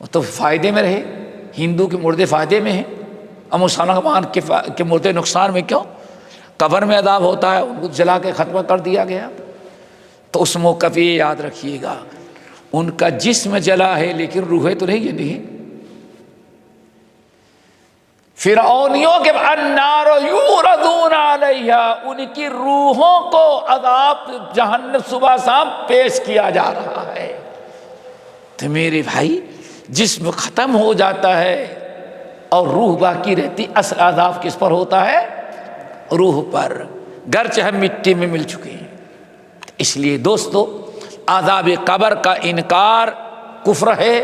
وہ تو فائدے میں رہے. ہندو کے مردے فائدے میں ہیں اور مسلمان کے مردے نقصان میں کیوں؟ قبر میں عذاب ہوتا ہے، ان کو جلا کے ختم کر دیا گیا. تو اس موقع پہ یاد رکھیے گا، ان کا جسم جلا ہے لیکن روحیں تو نہیں جلی ہیں. فرعونیوں کے النار یوردون علیہا، ان کی روحوں کو عذاب جہنم صبح شام پیش کیا جا رہا ہے. تو میرے بھائی جسم ختم ہو جاتا ہے اور روح باقی رہتی. اصل عذاب کس پر ہوتا ہے؟ روح پر، گرچہ ہم مٹی میں مل چکے ہیں. اس لیے دوستو، عذاب قبر کا انکار کفر ہے،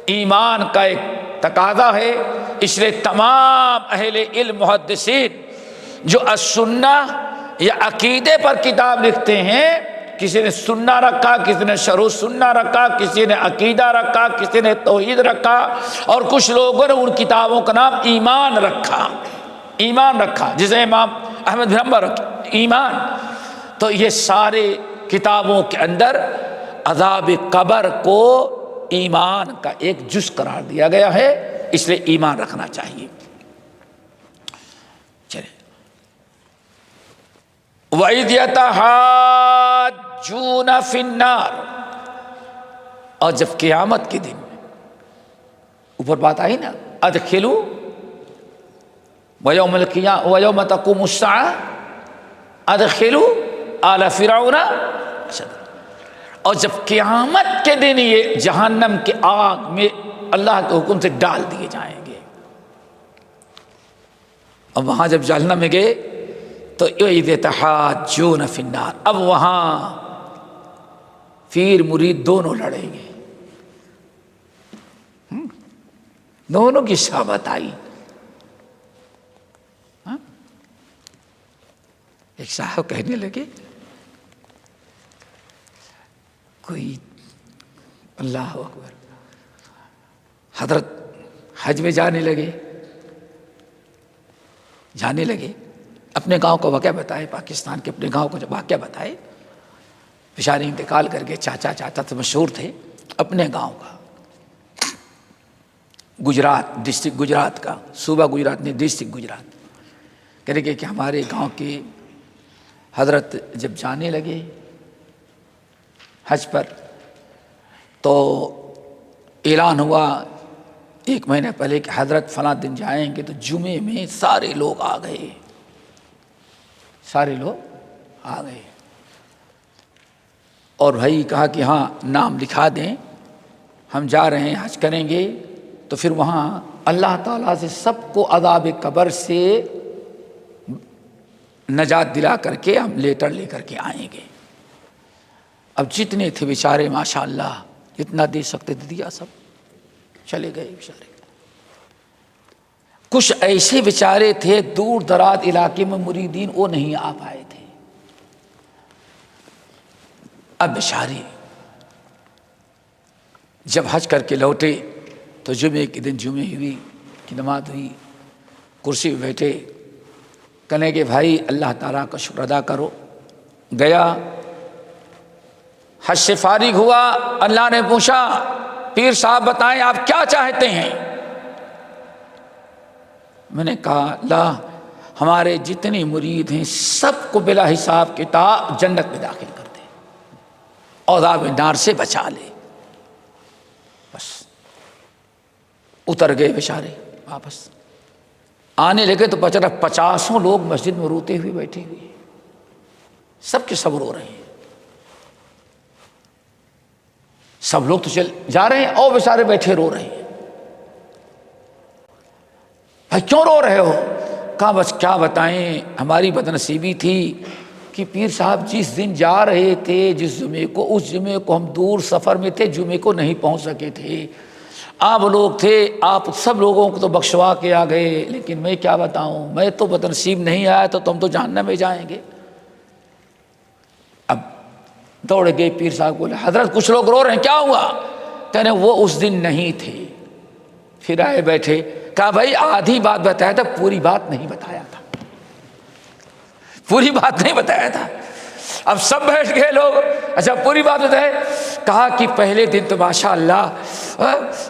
ایمان کا ایک تقاضا ہے. اس لیے تمام اہل علم محدثین جو السنہ یا عقیدے پر کتاب لکھتے ہیں، کسی نے سنہ رکھا، کسی نے شرح السنہ رکھا، کسی نے عقیدہ رکھا، کسی نے توحید رکھا، اور کچھ لوگوں نے ان کتابوں کا نام ایمان رکھا. ایمان رکھا جسے امام احمد بن حنبل رکھا ایمان. تو یہ سارے کتابوں کے اندر عذاب قبر کو ایمان کا ایک جز قرار دیا گیا ہے. اس لیے ایمان رکھنا چاہیے. چلے وَإِذْ يَتَحَاجُّونَ فِي النَّارِ، اور جب قیامت کے دن اوپر بات آئی نا، ادخلوا وَيَوْمَ الْقِيَامَةِ وَيَوْمَ تَقُومُ السَّاعَةُ ادخلوا آلَ فِرْعَوْنَ. اور جب قیامت کے دن یہ جہنم کے آگ میں اللہ کے حکم سے ڈال دیے جائیں گے. اب وہاں جب جہنم میں گئے تو اِذْ يَتَحَاجُّونَ فِي النَّارِ، اب وہاں پیر مرید دونوں لڑیں گے. دونوں کی شہوت آئی. ایک صاحب کہنے لگے، کوئی اللہ اکبر، حضرت حج میں جانے لگے اپنے گاؤں کا واقعہ بتائے، پاکستان کے اپنے گاؤں کا جو واقعہ بتائے. بیچارے انتقال کر گئے، چاچا تو مشہور تھے اپنے گاؤں کا، گجرات ڈسٹرکٹ گجرات کا، صوبہ گجرات نے ڈسٹرکٹ گجرات. کہہ رہے کہ ہمارے گاؤں کے حضرت جب جانے لگے حج پر تو اعلان ہوا 1 مہینے پہلے کہ حضرت فلاں دن جائیں گے، تو جمعے میں سارے لوگ آ گئے، سارے لوگ آ گئے، اور بھائی کہا کہ ہاں نام لکھا دیں، ہم جا رہے ہیں، حج کریں گے، تو پھر وہاں اللہ تعالیٰ سے سب کو عذاب قبر سے نجات دلا کر کے ہم لیٹر لے کر کے آئیں گے۔ اب جتنے تھے بیچارے ماشاء اللہ جتنا دے سکتے تھے دیا، سب چلے گئے بیچارے۔ کچھ ایسے بیچارے تھے دور دراز علاقے میں مریدین، وہ نہیں آ پائے تھے۔ اب بیچارے جب حج کر کے لوٹے تو جمعے کے دن جمعے ہوئی کی نماز ہوئی، کرسی پہ بیٹھے، کہنے کہ بھائی اللہ تعالیٰ کا شکر ادا کرو۔ گیا حج سے فارغ ہوا، اللہ نے پوچھا پیر صاحب بتائیں آپ کیا چاہتے ہیں؟ میں نے کہا اللہ ہمارے جتنے مرید ہیں سب کو بلا حساب کتاب جنت میں داخل کر دے، عذاب نار سے بچا لے۔ بس اتر گئے بیچارے، واپس آنے لگے تو 50 لوگ مسجد میں روتے ہوئے بیٹھے ہوئے، سب کے سب رو رہے ہیں، سب لوگ تو چل جا رہے ہیں اور بیچارے بیٹھے رو رہے ہیں۔ بھائی کیوں رو رہے ہو؟ کہا بس کیا بتائیں، ہماری بدنصیبی تھی کہ پیر صاحب جس دن جا رہے تھے جس جمعے کو، اس جمعے کو ہم دور سفر میں تھے، جمعے کو نہیں پہنچ سکے تھے، آپ لوگ تھے، آپ سب لوگوں کو تو بخشوا کے آ گئے، لیکن میں کیا بتاؤں، میں تو بدنصیب نہیں آیا تو تم تو جہنم میں جائیں گے۔ اب دوڑ گئے پیر صاحب بولے حضرت کچھ لوگ رو رہے ہیں، کیا ہوا؟ کہنے وہ اس دن نہیں تھے۔ پھر آئے بیٹھے، کہا بھائی آدھی بات بتایا تھا، پوری بات نہیں بتایا تھا، پوری بات نہیں بتایا تھا۔ اب سب بیٹھ گئے لوگ، اچھا پوری بات بتائے؟ کہا کہ پہلے دن تو ماشاء اللہ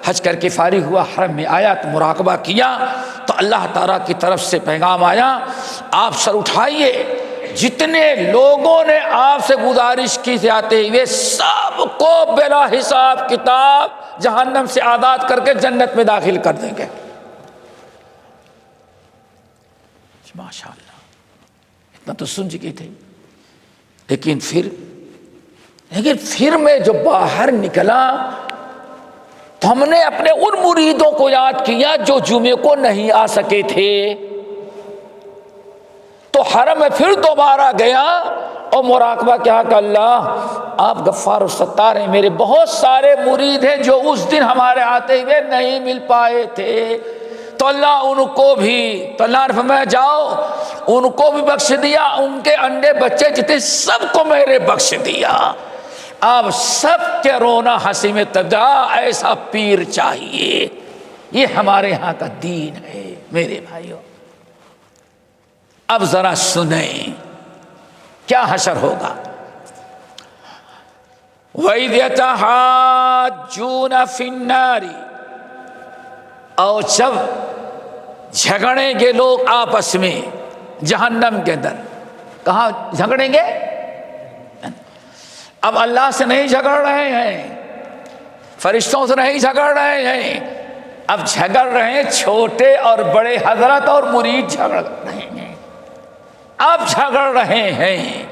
حج کر کے فارغ ہوا، حرم میں آیا تو مراقبہ کیا تو اللہ تعالیٰ کی طرف سے پیغام آیا آپ سر اٹھائیے، جتنے لوگوں نے آپ سے گزارش کی سے آتے ہوئے سب کو بلا حساب کتاب جہنم سے آزاد کر کے جنت میں داخل کر دیں گے۔ ماشاء اللہ اتنا تو سن چکے تھے، لیکن پھر میں جو باہر نکلا تو ہم نے اپنے ان مریدوں کو یاد کیا جو جمعے کو نہیں آ سکے تھے، تو حرم میں پھر دوبارہ گیا اور مراقبہ کیا کہ اللہ آپ غفار و ستار ہیں، میرے بہت سارے مرید ہیں جو اس دن ہمارے آتے ہوئے نہیں مل پائے تھے، تو اللہ ان کو بھی، تو اللہ نے فرمایا جاؤ ان کو بھی بخش دیا، ان کے انڈے بچے جتنے سب کو میرے بخش دیا۔ اب سب کے رونا ہنسی میں تبدیل، ایسا پیر چاہیے، یہ ہمارے ہاں کا دین ہے میرے بھائیوں۔ اب ذرا سنیں کیا حشر ہوگا۔ وَإِذْ يَتَحَاجُّونَ فِي النَّارِ، اور جب جھگڑیں گے لوگ آپس میں جہنم کے اندر، کہاں جھگڑیں گے؟ اب اللہ سے نہیں جھگڑ رہے ہیں، فرشتوں سے نہیں جھگڑ رہے ہیں، اب جھگڑ رہے ہیں چھوٹے اور بڑے حضرت اور مرید جھگڑ رہے ہیں، اب جھگڑ رہے ہیں،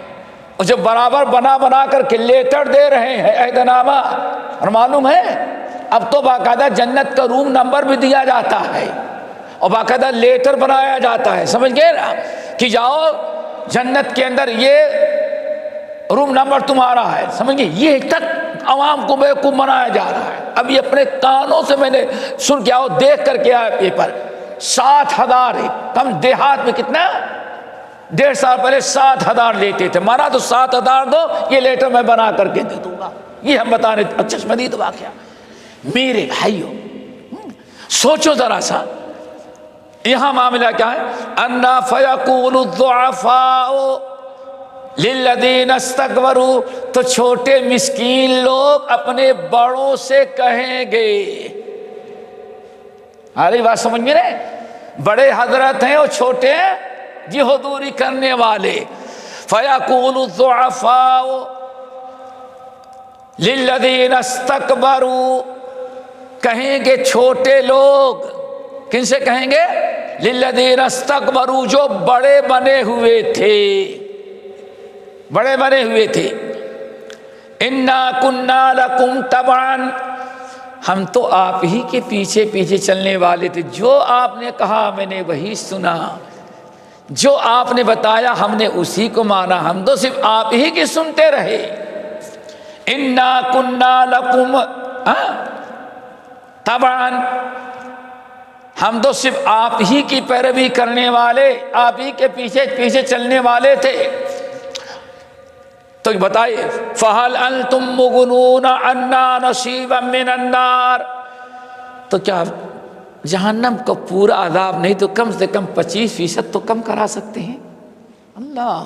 اور جو برابر بنا بنا کر کے لیٹر دے رہے ہیں عہد نامہ، اور معلوم ہے اب تو باقاعدہ جنت کا روم نمبر بھی دیا جاتا ہے اور باقاعدہ لیٹر بنایا جاتا ہے، سمجھ گئے نا، کہ جاؤ جنت کے اندر یہ روم نمبر تمہارا ہے، سمجھ گئے، یہ تک عوام کو بیوقوف بنایا جا رہا ہے۔ اب یہ اپنے کانوں سے میں نے سن کے آؤ دیکھ کر کے آیا پیپر، 7,000 کم دیہات میں کتنا 1.5 سال پہلے 7,000 لیتے تھے، مارا تو 7,000 دو، یہ لیٹر میں بنا کر کے دے دوں گا، یہ ہم بتا رہے چشمدید واقعہ۔ میرے بھائیوں سوچو ذرا سا، یہاں معاملہ کیا ہے؟ انا فیقول الضعفاء للذین استکبروا، تو چھوٹے مسکین لوگ اپنے بڑوں سے کہیں گے، ہماری بات سمجھ میں رہے، بڑے حضرت ہیں اور چھوٹے ہیں جی حضوری کرنے والے، فیقول الضعفاء للذین استکبروا، کہیں گے چھوٹے لوگ، کن سے کہیں گے؟ للذین استکبروا، جو بڑے بنے ہوئے تھے، بڑے بنے ہوئے تھے، انا کنا لکم تبعا، ہم تو آپ ہی کے پیچھے پیچھے چلنے والے تھے، جو آپ نے کہا میں نے وہی سنا، جو آپ نے بتایا ہم نے اسی کو مانا، ہم تو صرف آپ ہی کی سنتے رہے۔ انا کنا لکم تبعا، ہم تو صرف آپ ہی کی پیروی کرنے والے، آپ ہی کے پیچھے پیچھے چلنے والے تھے۔ تو بتائیے فَهَلْ أَنْتُمْ مُغْنُونَ عَنَّا نَصِيبًا مِّنَ النَّارِ، تو کیا جہنم کا پورا عذاب نہیں تو کم سے کم 25% تو کم کرا سکتے ہیں؟ اللہ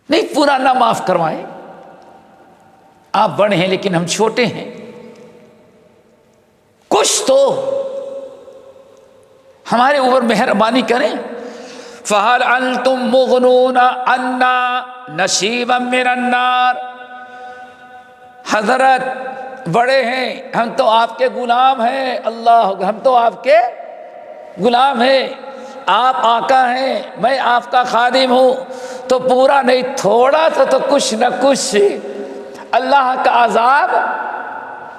نہیں پورا نہ معاف کروائے، آپ بڑے ہیں لیکن ہم چھوٹے ہیں، کچھ تو ہمارے اوپر مہربانی کریں۔ فَهَلْ أَنْتُمْ مُغْنُونَ عَنَّا نَصِيبًا مِّنَ النَّارِ، حضرت بڑے ہیں، ہم تو آپ کے غلام ہیں، اللہ ہم تو آپ کے غلام ہیں، آپ آقا ہیں، میں آپ کا خادم ہوں، تو پورا نہیں تھوڑا سا تو کچھ نہ کچھ اللہ کا عذاب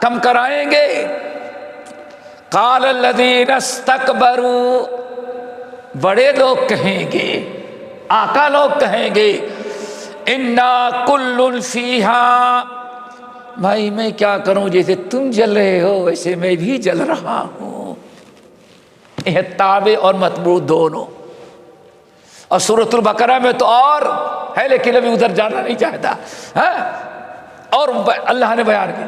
کم کرائیں گے۔ قال الذین استکبروا، بڑے لوگ کہیں گے، آقا لوگ کہیں گے، انا کل فیہا، بھائی میں کیا کروں، جیسے تم جل رہے ہو ویسے میں بھی جل رہا ہوں، یہ تابع اور متبوع دونوں۔ اور سورۃ البقرہ میں تو اور ہے لیکن ابھی ادھر جانا نہیں چاہتا، اور اللہ نے بیان کی،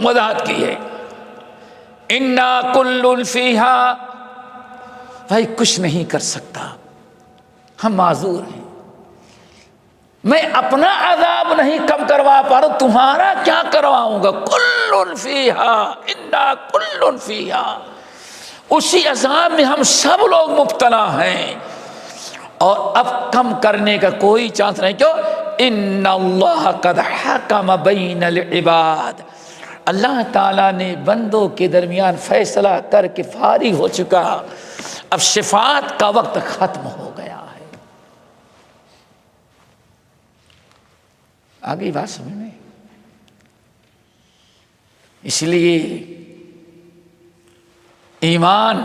وضاحت کی ہے، انا کل فیہا، بھائی کچھ نہیں کر سکتا، ہم معذور ہیں، میں اپنا عذاب نہیں کم کروا پا رہا، تمہارا کیا کرواؤں گا؟ کل فیہا، انا کل فیہا، اسی عذاب میں ہم سب لوگ مبتلا ہیں، اور اب کم کرنے کا کوئی چانس نہیں۔ کیوں؟ ان اللہ قد حکم بین العباد، اللہ تعالیٰ نے بندوں کے درمیان فیصلہ کر کے فارغ ہو چکا، اب شفاعت کا وقت ختم ہو گیا ہے۔ آگئی بات سمجھ میں؟ اس لیے ایمان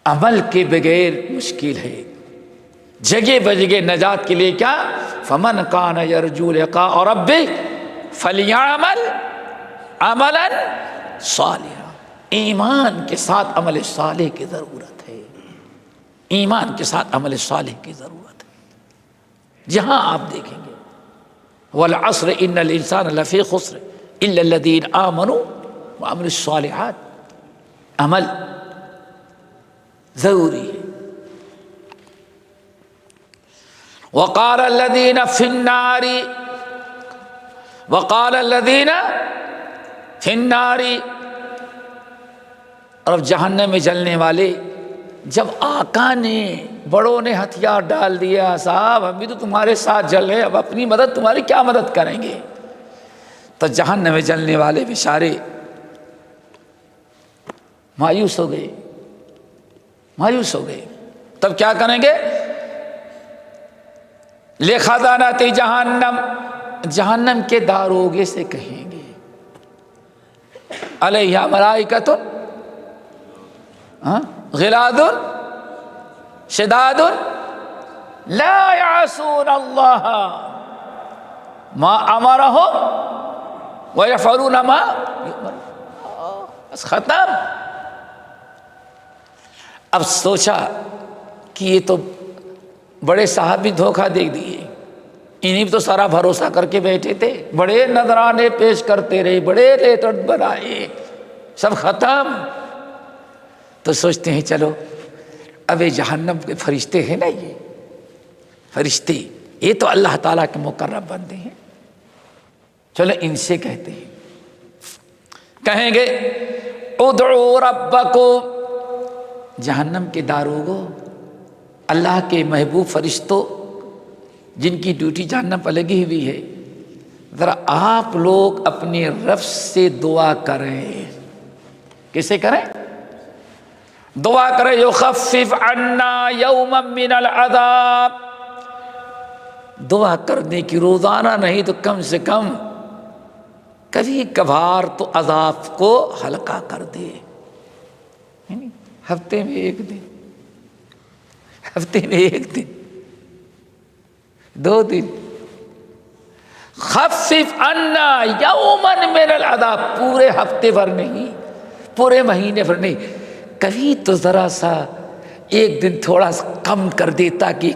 عمل کے بغیر مشکل ہے، جگہ بجگہ نجات کے لیے کیا؟ فمن کان یرجو لقاء ربہ فلیعمل عملا صالحا، ایمان کے ساتھ عمل صالح کی ضرورت ہے، ایمان کے ساتھ عمل صالح کی ضرورت ہے۔ جہاں آپ دیکھیں گے والعصر ان الانسان لفی خسر الا الذین آمنوا وعملوا الصالحات، عمل ضروری ہے۔ وقال الذین فی النار، وقال الذین فی النار، اور اب جہنم میں جلنے والے، جب آقا نے بڑوں نے ہتھیار ڈال دیا، صاحب ہم بھی تو تمہارے ساتھ جل رہے، اب اپنی مدد تمہاری کیا مدد کریں گے، تو جہنم میں جلنے والے بیچارے مایوس ہو گئے، مایوس ہو گئے۔ تب کیا کریں گے؟ لِخَزَنَةِ جہنم، جہنم کے داروغے سے کہیں گے، علیہا ملائکۃ غلاظ شداد لا یعصون اللہ ما امرهم ویفعلون ما یؤمرون، بس ختم۔ اب سوچا کہ یہ تو بڑے صاحب بھی دھوکہ دے دیے، انہیں تو سارا بھروسہ کر کے بیٹھے تھے، بڑے نذرانے پیش کرتے رہے، بڑے ریٹ بنائے، سب ختم۔ تو سوچتے ہیں چلو اب یہ جہنم کے فرشتے ہیں نا، یہ فرشتے یہ تو اللہ تعالیٰ کے مقرب بندے ہیں، چلو ان سے کہتے ہیں، کہیں گے ادعوا ربکم، جہنم کے داروغو، اللہ کے محبوب فرشتوں، جن کی ڈیوٹی جہنم پر لگی ہوئی ہے، ذرا آپ لوگ اپنے رب سے دعا کریں. کیسے کریں؟ دعا کریں یخفف عنا یوما من العذاب. دعا کرنے کی روزانہ نہیں تو کم سے کم کبھی کبھار تو عذاب کو ہلکا کر دے. ہفتے میں ایک دن، ہفتے میں ایک دن، 2 دن. خفف عنا یوما من العذاب. پورے ہفتے بھر نہیں، پورے مہینے بھر نہیں، کبھی تو ذرا سا ایک دن تھوڑا سا کم کر دے تاکہ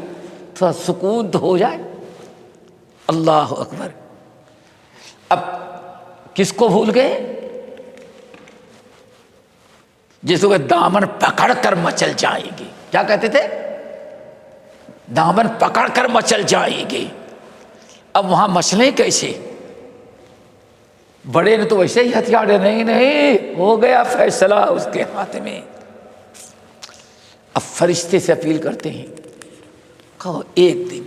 تھوڑا سکون تو ہو جائے. اللہ اکبر. اب کس کو بھول گئے؟ جس کو دامن پکڑ کر مچل جائے گی. کیا کہتے تھے؟ دامن پکڑ کر مچل جائے گی. اب وہاں مچلیں کیسے؟ بڑے نے تو ویسے ہی ہتھیار دے، نہیں ہو گیا فیصلہ اس کے ہاتھ میں. اب فرشتے سے اپیل کرتے ہیں، کہو ایک دن،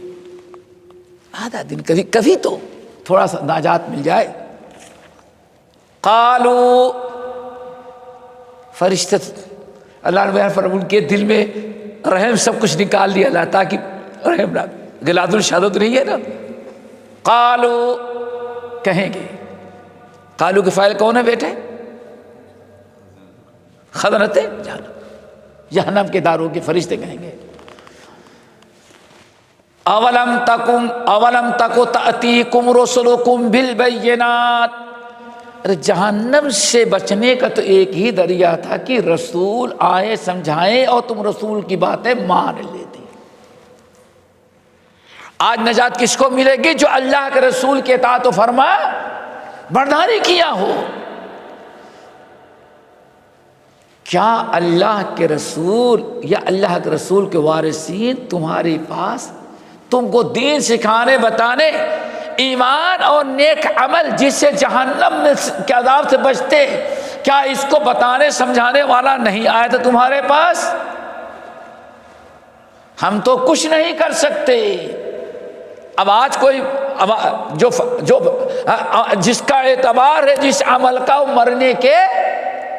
آدھا دن، کبھی تو تھوڑا سا نجات مل جائے. قالو، فرشتے اللہ نے بیان فرمایا ان کے دل میں رحم سب کچھ نکال دیا اللہ، تاکہ رحم نہ، غلاظ الشہادت نہیں ہے نا. قالو کہیں گے، قالو کے فاعل کون ہے بیٹے؟ خزنت جہنم، جہنم کے داروں کے فرشتے کہیں گے اولم تکو تأتیکم رسلکم بالبینات. ارے جہنم سے بچنے کا تو ایک ہی ذریعہ تھا کہ رسول آئے سمجھائیں اور تم رسول کی باتیں مان لیتے. آج نجات کس کو ملے گی؟ جو اللہ کے رسول کے اطاعت و فرما برداری کیا ہو. کیا اللہ کے رسول یا اللہ کے رسول کے وارثین تمہارے پاس تم کو دین سکھانے، بتانے، ایمان اور نیک عمل جس سے جہنم کے عذاب سے بچتے، کیا اس کو بتانے سمجھانے والا نہیں آیا تھا تمہارے پاس؟ ہم تو کچھ نہیں کر سکتے. اب آج کوئی جو جس کا اعتبار ہے جس عمل کا مرنے کے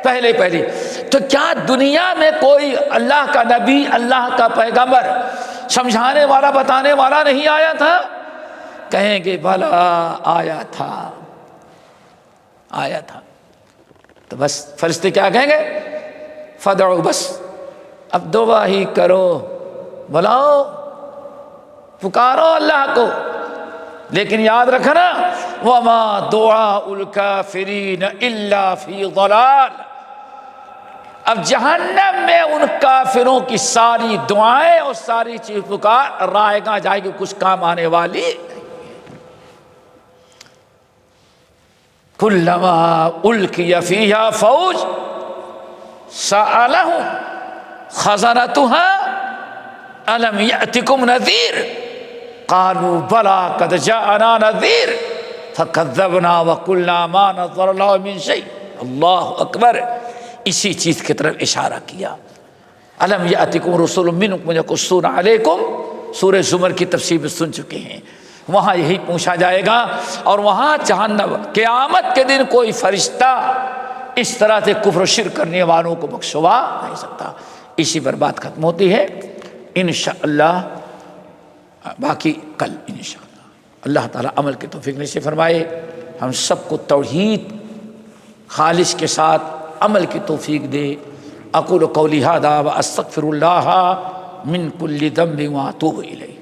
پہلے، تو کیا دنیا میں کوئی اللہ کا نبی، اللہ کا پیغمبر سمجھانے والا، بتانے والا نہیں آیا تھا؟ کہیں گے بھلا آیا تھا، آیا تھا. تو بس فرشتے کیا کہیں گے؟ فدعو، بس اب دعا ہی کرو، بلاؤ، پکارو اللہ کو. لیکن یاد رکھنا وما دعاء الکافرین الا فی ضلال. اب جہنم میں ان کافروں کی ساری دعائیں اور ساری چیز پکار رائے گاہ جائے گی، کچھ کام آنے والی. کلما القی فیہا فوج سألہم خزنتها الم یأتکم نذیر قالوا بلا قد جاءنا نذیر فکذبنا وقلنا ما نزل اللہ من شیء. اللہ اکبر. اسی چیز کی طرف اشارہ کیا. الم یأتکم رسول منکم یقصون علیکم، سورہ زمر کی تفسیر سن چکے ہیں. وہاں یہی پوچھا جائے گا، اور وہاں جہنم قیامت کے دن کوئی فرشتہ اس طرح سے کفر و شرک کرنے والوں کو بخشوا نہیں سکتا. اسی پر بات ختم ہوتی ہے. انشاءاللہ باقی کل انشاءاللہ. اللہ تعالیٰ عمل کے توفیق نصیب فرمائے. ہم سب کو توحید خالص کے ساتھ عمل کی توفیق دے. اقول قولی ھذا واستغفر اللہ من کل ذنب واتوب الیہ.